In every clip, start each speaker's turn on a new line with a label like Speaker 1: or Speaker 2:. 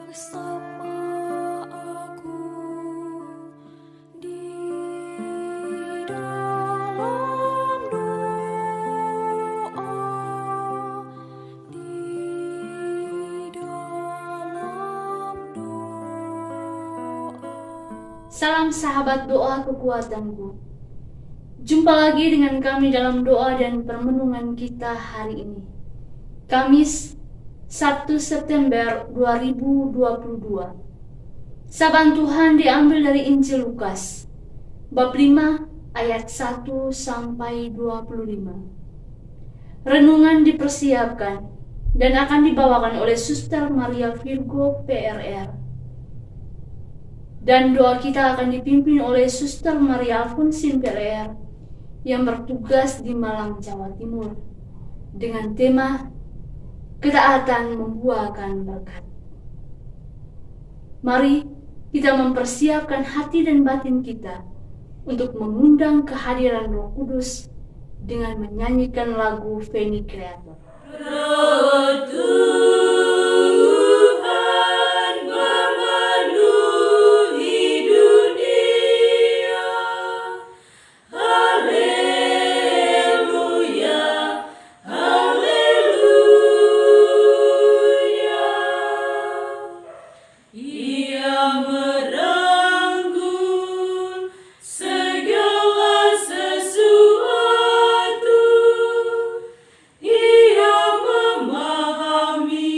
Speaker 1: bersama aku di dalam doa, di dalam doa.
Speaker 2: Salam sahabat doa kekuatanku. Jumpa lagi dengan kami dalam doa dan permenungan kita hari ini. Kamis 1 September 2022. Sabaan Tuhan diambil dari Injil Lukas bab 5 ayat 1 sampai 25. Renungan dipersiapkan dan akan dibawakan oleh Suster Maria Virgo PRR. Dan doa kita akan dipimpin oleh Suster Maria Alfonsin PRR yang bertugas di Malang, Jawa Timur, dengan tema Ketaatan Membuahkan Berkat. Mari kita mempersiapkan hati dan batin kita untuk mengundang kehadiran Roh Kudus dengan menyanyikan lagu Veni Creator.
Speaker 1: Roh Tuhan memenuhi dunia. Haleluya, haleluya. Ia merangkul segala sesuatu. Ia memahami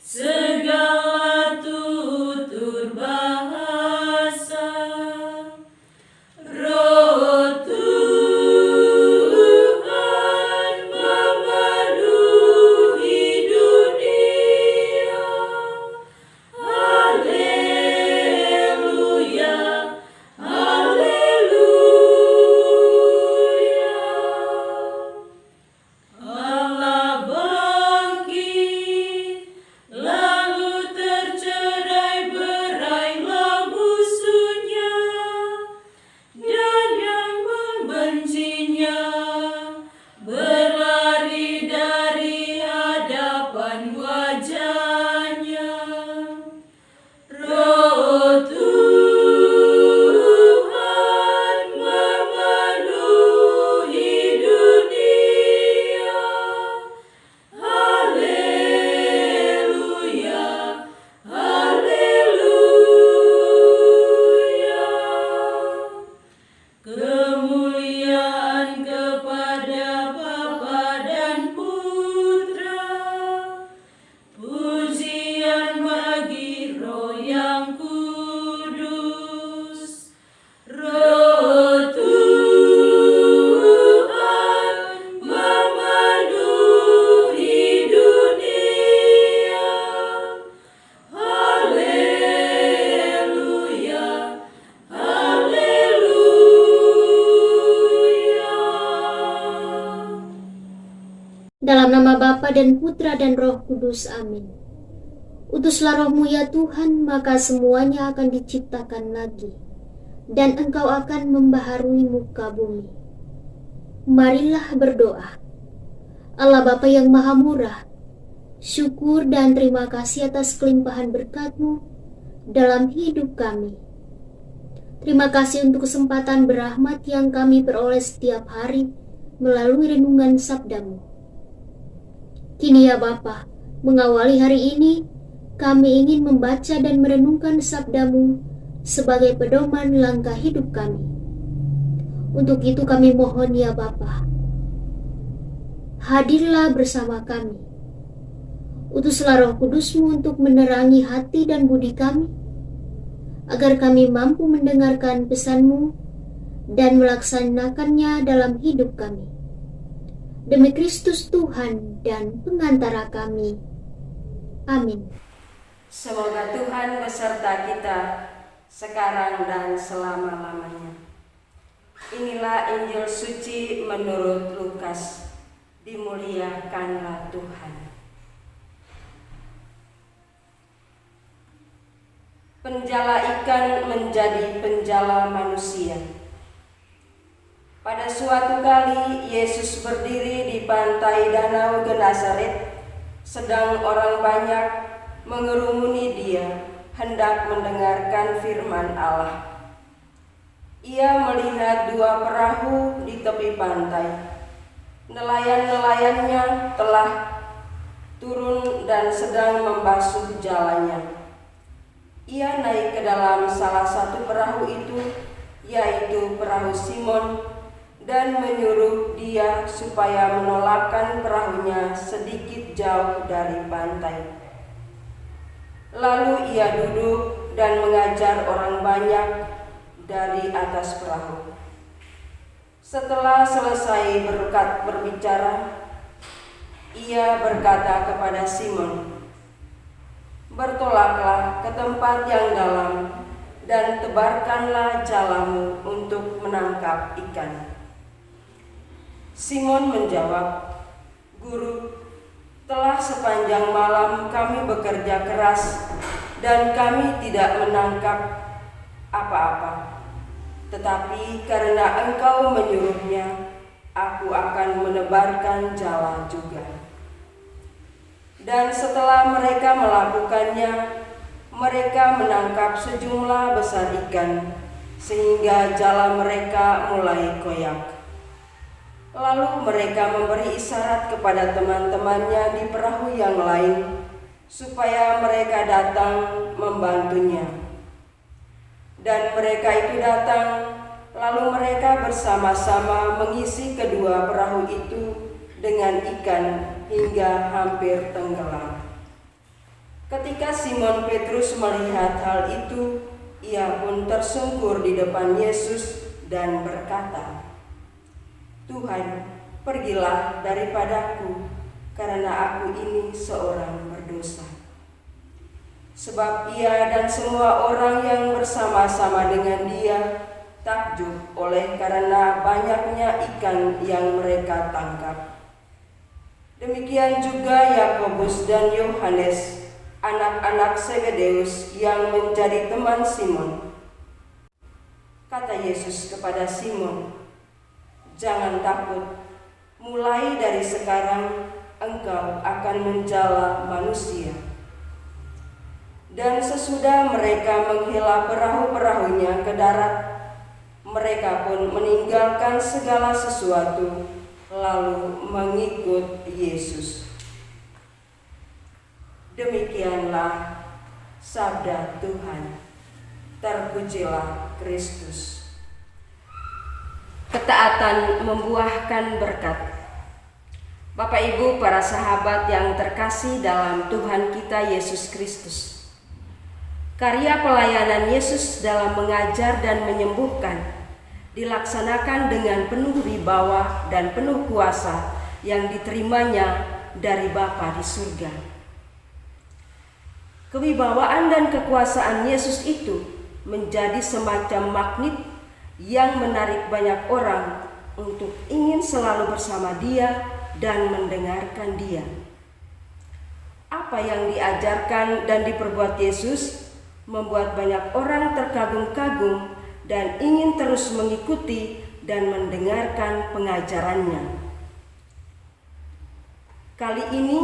Speaker 1: segala tutur bahasa. Roh Tuhan memenuhi dunia. Haleluya, haleluya. Allah bangkit, lalu tercerai berailah musuhnya, dan yang membencinya berlari dari hadapan wajahnya. Roh Tuhan memenuhi dunia. Haleluya, haleluya. Kemuliaan kepada Bapa dan Putra, pujian bagi Roh yang kudus. Roh Tuhan memenuhi dunia. Haleluya, haleluya.
Speaker 3: Dalam nama Bapa dan Putra dan Roh Kudus, amin. Utuslah Roh-Mu ya Tuhan, maka semuanya akan diciptakan lagi, dan Engkau akan membaharui muka bumi. Marilah berdoa. Allah Bapa yang Maha Murah, syukur dan terima kasih atas kelimpahan berkat-Mu dalam hidup kami. Terima kasih untuk kesempatan berahmat yang kami peroleh setiap hari melalui renungan sabda-Mu. Kini ya Bapa, mengawali hari ini, kami ingin membaca dan merenungkan sabda-Mu sebagai pedoman langkah hidup kami. Untuk itu kami mohon ya Bapa, hadirlah bersama kami. Utuslah Roh Kudus-Mu untuk menerangi hati dan budi kami, agar kami mampu mendengarkan pesan-Mu dan melaksanakannya dalam hidup kami. Demi Kristus Tuhan dan pengantara kami. Amin.
Speaker 4: Semoga Tuhan beserta kita sekarang dan selama-lamanya. Inilah Injil suci menurut Lukas. Dimuliakanlah Tuhan. Penjala ikan menjadi penjala manusia. Pada suatu kali Yesus berdiri di pantai danau Genesaret, sedang orang banyak mengerumuni dia, hendak mendengarkan firman Allah. Ia melihat 2 perahu di tepi pantai. Nelayan-nelayannya telah turun dan sedang membasuh jalannya. Ia naik ke dalam salah satu perahu itu, yaitu perahu Simon, dan menyuruh dia supaya menolakkan perahunya sedikit jauh dari pantai. Lalu ia duduk dan mengajar orang banyak dari atas perahu. Setelah selesai berbicara, ia berkata kepada Simon, "Bertolaklah ke tempat yang dalam dan tebarkanlah jalamu untuk menangkap ikan." Simon menjawab, "Guru, telah sepanjang malam kami bekerja keras dan kami tidak menangkap apa-apa. Tetapi karena Engkau menyuruhnya, aku akan menebarkan jala juga." Dan setelah mereka melakukannya, mereka menangkap sejumlah besar ikan, sehingga jala mereka mulai koyak. Lalu mereka memberi isyarat kepada teman-temannya di perahu yang lain, supaya mereka datang membantunya. Dan mereka itu datang, lalu mereka bersama-sama mengisi kedua perahu itu dengan ikan hingga hampir tenggelam. Ketika Simon Petrus melihat hal itu, ia pun tersungkur di depan Yesus dan berkata, "Tuhan, pergilah daripadaku, karena aku ini seorang berdosa." Sebab ia dan semua orang yang bersama-sama dengan dia takjub karena banyaknya ikan yang mereka tangkap. Demikian juga Yakobus dan Yohanes, anak-anak Zebedeus yang menjadi teman Simon. Kata Yesus kepada Simon, "Jangan takut, mulai dari sekarang engkau akan menjala manusia." Dan sesudah mereka menghela perahu-perahunya ke darat, mereka pun meninggalkan segala sesuatu, lalu mengikut Yesus. Demikianlah sabda Tuhan. Terpujilah Kristus. Ketaatan membuahkan berkat. Bapak Ibu, para sahabat yang terkasih dalam Tuhan kita Yesus Kristus, karya pelayanan Yesus dalam mengajar dan menyembuhkan dilaksanakan dengan penuh wibawa dan penuh kuasa yang diterimanya dari Bapa di surga. Kewibawaan dan kekuasaan Yesus itu menjadi semacam magnet yang menarik banyak orang untuk ingin selalu bersama Dia dan mendengarkan Dia. Apa yang diajarkan dan diperbuat Yesus membuat banyak orang terkagum-kagum dan ingin terus mengikuti dan mendengarkan pengajarannya. Kali ini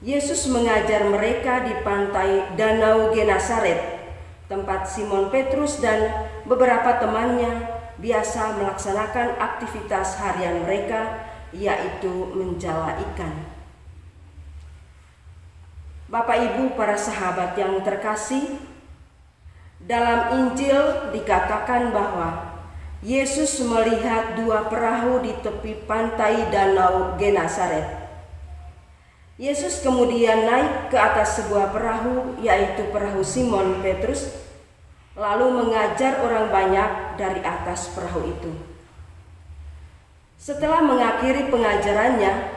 Speaker 4: Yesus mengajar mereka di pantai Danau Genesaret, tempat Simon Petrus dan beberapa temannya biasa melaksanakan aktivitas harian mereka, yaitu menjala ikan. Bapak Ibu, para sahabat yang terkasih, dalam Injil dikatakan bahwa Yesus melihat 2 perahu di tepi pantai Danau Genesaret. Yesus kemudian naik ke atas sebuah perahu, yaitu perahu Simon Petrus, lalu mengajar orang banyak dari atas perahu itu. Setelah mengakhiri pengajarannya,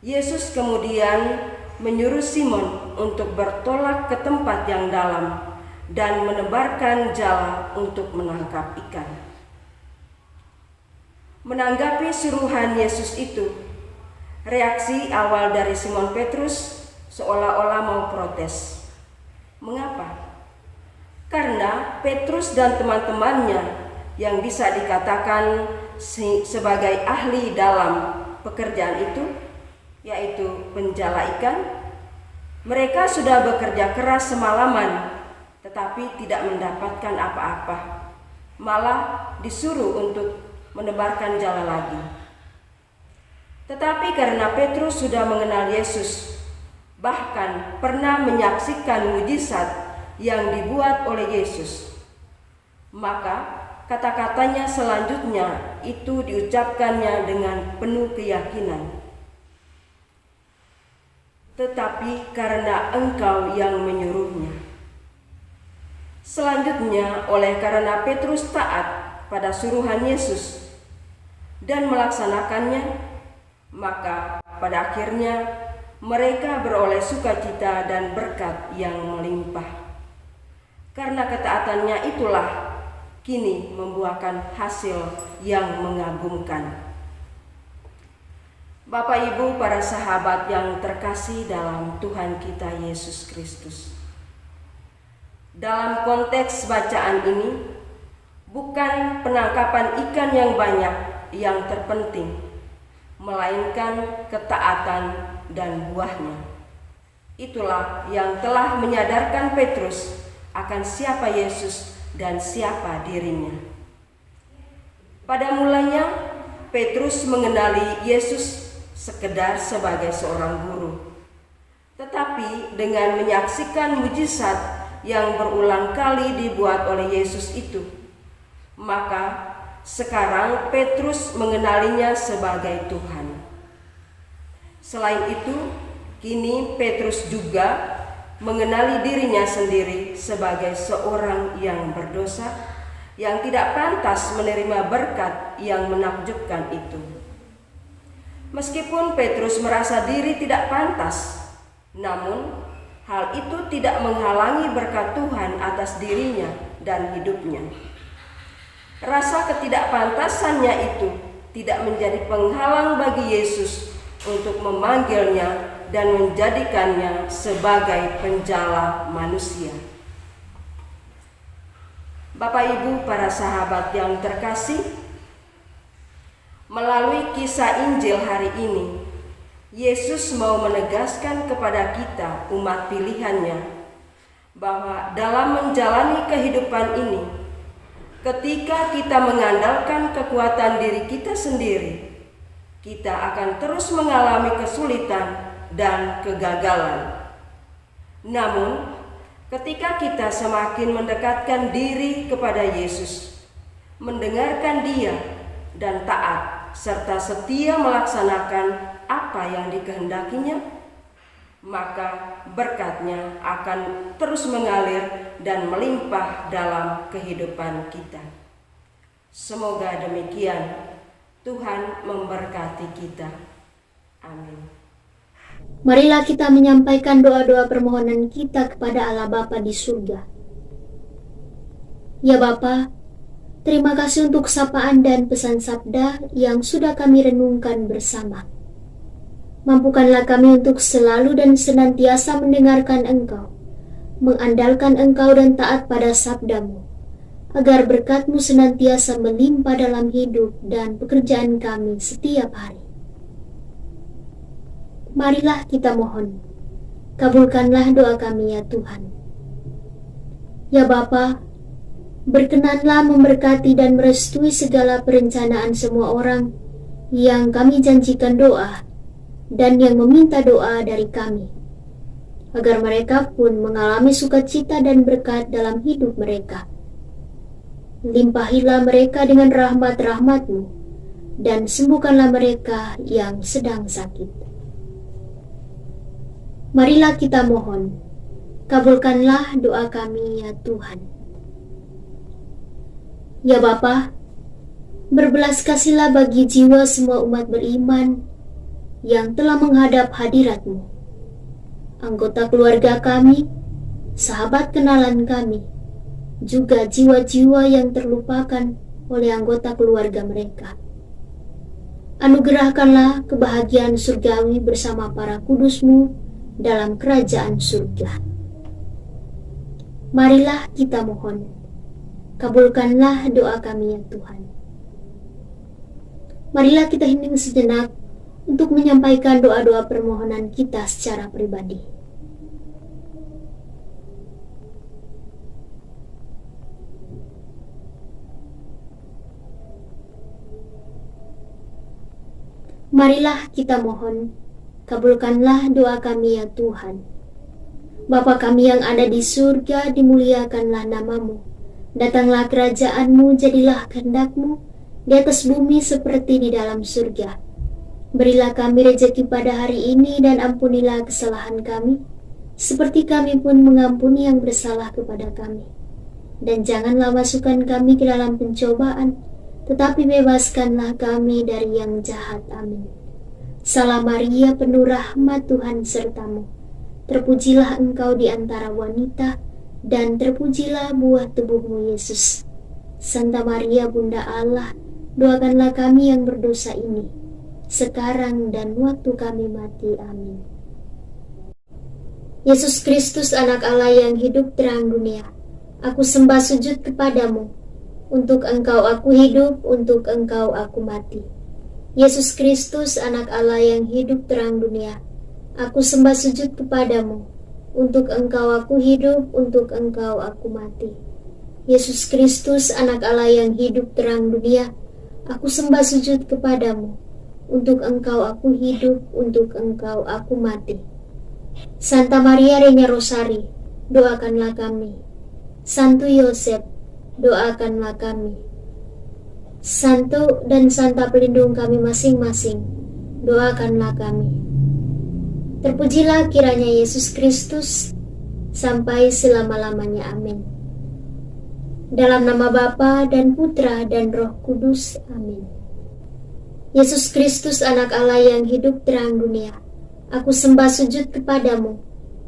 Speaker 4: Yesus kemudian menyuruh Simon untuk bertolak ke tempat yang dalam dan menebarkan jala untuk menangkap ikan. Menanggapi suruhan Yesus itu, reaksi awal dari Simon Petrus seolah-olah mau protes. Mengapa? Karena Petrus dan teman-temannya yang bisa dikatakan sebagai ahli dalam pekerjaan itu, yaitu penjala ikan, Mereka sudah bekerja keras semalaman, tetapi tidak mendapatkan apa-apa. Malah disuruh untuk menebarkan jala lagi. Tetapi karena Petrus sudah mengenal Yesus, bahkan pernah menyaksikan mujizat yang dibuat oleh Yesus, maka kata-katanya selanjutnya itu diucapkannya dengan penuh keyakinan. Tetapi karena Engkau yang menyuruhnya. Selanjutnya, oleh karena Petrus taat pada suruhan Yesus dan melaksanakannya, maka pada akhirnya mereka beroleh sukacita dan berkat yang melimpah. Karena ketaatannya itulah kini membuahkan hasil yang mengagumkan. Bapak Ibu para sahabat yang terkasih dalam Tuhan kita Yesus Kristus. Dalam konteks bacaan ini, bukan penangkapan ikan yang banyak yang terpenting, melainkan ketaatan dan buahnya. Itulah yang telah menyadarkan Petrus akan siapa Yesus dan siapa dirinya. Pada mulanya, Petrus mengenali Yesus sekedar sebagai seorang guru. Tetapi dengan menyaksikan mujizat yang berulang kali dibuat oleh Yesus itu, maka sekarang Petrus mengenalinya sebagai Tuhan. Selain itu, kini Petrus juga mengenali dirinya sendiri sebagai seorang yang berdosa, yang tidak pantas menerima berkat yang menakjubkan itu. Meskipun Petrus merasa diri tidak pantas, namun hal itu tidak menghalangi berkat Tuhan atas dirinya dan hidupnya. Rasa ketidakpantasannya itu tidak menjadi penghalang bagi Yesus untuk memanggilnya dan menjadikannya sebagai penjala manusia. Bapak Ibu para sahabat yang terkasih, melalui kisah Injil hari ini, Yesus mau menegaskan kepada kita umat pilihannya bahwa dalam menjalani kehidupan ini, ketika kita mengandalkan kekuatan diri kita sendiri, kita akan terus mengalami kesulitan dan kegagalan. Namun, ketika kita semakin mendekatkan diri kepada Yesus, mendengarkan Dia dan taat serta setia melaksanakan apa yang dikehendakinya, maka berkat-Nya akan terus mengalir dan melimpah dalam kehidupan kita. Semoga demikian. Tuhan memberkati kita. Amin.
Speaker 3: Marilah kita menyampaikan doa-doa permohonan kita kepada Allah Bapa di surga. Ya Bapa, terima kasih untuk sapaan dan pesan sabda yang sudah kami renungkan bersama. Mampukanlah kami untuk selalu dan senantiasa mendengarkan Engkau, mengandalkan Engkau dan taat pada sabda-Mu, agar berkat-Mu senantiasa melimpah dalam hidup dan pekerjaan kami setiap hari. Marilah kita mohon, kabulkanlah doa kami ya Tuhan. Ya Bapa, berkenanlah memberkati dan merestui segala perencanaan semua orang yang kami janjikan doa dan yang meminta doa dari kami, agar mereka pun mengalami sukacita dan berkat dalam hidup mereka. Limpahilah mereka dengan rahmat-rahmat-Mu dan sembuhkanlah mereka yang sedang sakit. Marilah kita mohon, kabulkanlah doa kami ya Tuhan. Ya Bapa, berbelas kasihlah bagi jiwa semua umat beriman yang telah menghadap hadirat-Mu, anggota keluarga kami, sahabat kenalan kami, juga jiwa-jiwa yang terlupakan oleh anggota keluarga mereka. Anugerahkanlah kebahagiaan surgawi bersama para kudus-Mu dalam kerajaan surga. Marilah kita mohon, kabulkanlah doa kami ya Tuhan. Marilah kita hening sejenak untuk menyampaikan doa-doa permohonan kita secara pribadi. Marilah kita mohon, kabulkanlah doa kami ya Tuhan. Bapa kami yang ada di surga, dimuliakanlah namamu. Datanglah kerajaan-Mu, jadilah kehendak-Mu di atas bumi seperti di dalam surga. Berilah kami rezeki pada hari ini dan ampunilah kesalahan kami, seperti kami pun mengampuni yang bersalah kepada kami. Dan janganlah masukkan kami ke dalam pencobaan, tetapi bebaskanlah kami dari yang jahat. Amin. Salam Maria, penuh rahmat, Tuhan sertamu. Terpujilah engkau di antara wanita, dan terpujilah buah tubuhmu Yesus. Santa Maria, Bunda Allah, doakanlah kami yang berdosa ini, sekarang dan waktu kami mati. Amin. Yesus Kristus, anak Allah yang hidup terang dunia, aku sembah sujud kepadamu. Untuk engkau aku hidup, untuk engkau aku mati. Yesus Kristus, anak Allah yang hidup terang dunia, aku sembah sujud kepadamu. Untuk engkau aku hidup, untuk engkau aku mati. Yesus Kristus, anak Allah yang hidup terang dunia, aku sembah sujud kepadamu. Untuk engkau aku hidup, untuk engkau aku mati. Santa Maria Reina Rosari, doakanlah kami. Santo Yosef, doakanlah kami. Santo dan Santa pelindung kami masing-masing, doakanlah kami. Terpujilah kiranya Yesus Kristus sampai selama-lamanya. Amin. Dalam nama Bapa dan Putra dan Roh Kudus. Amin. Yesus Kristus, anak Allah yang hidup terang dunia, aku sembah sujud kepadamu.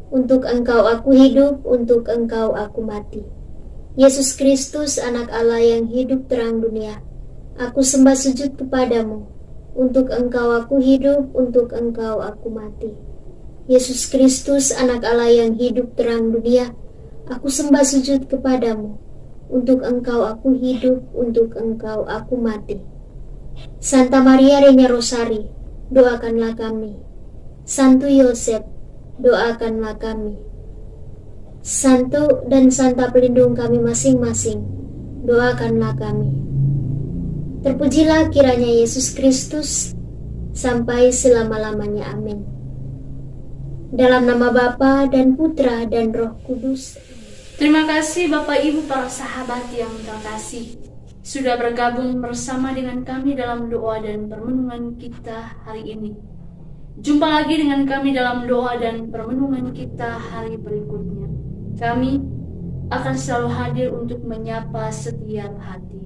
Speaker 3: Untuk engkau aku hidup, untuk engkau aku mati. Yesus Kristus, anak Allah yang hidup terang dunia, aku sembah sujud kepadamu. Untuk engkau aku hidup, untuk engkau aku mati. Yesus Kristus, anak Allah yang hidup terang dunia, aku sembah sujud kepadamu. Untuk engkau aku hidup, untuk engkau aku mati. Santa Maria Reina Rosari, doakanlah kami. Santo Yosef, doakanlah kami. Santo dan Santa pelindung kami masing-masing, doakanlah kami. Terpujilah kiranya Yesus Kristus sampai selama-lamanya. Amin. Dalam nama Bapa dan Putra dan Roh Kudus.
Speaker 2: Terima kasih Bapak Ibu para sahabat yang terkasih, sudah bergabung bersama dengan kami dalam doa dan permenungan kita hari ini. Jumpa lagi dengan kami dalam doa dan permenungan kita hari berikutnya. Kami akan selalu hadir untuk menyapa setiap hati.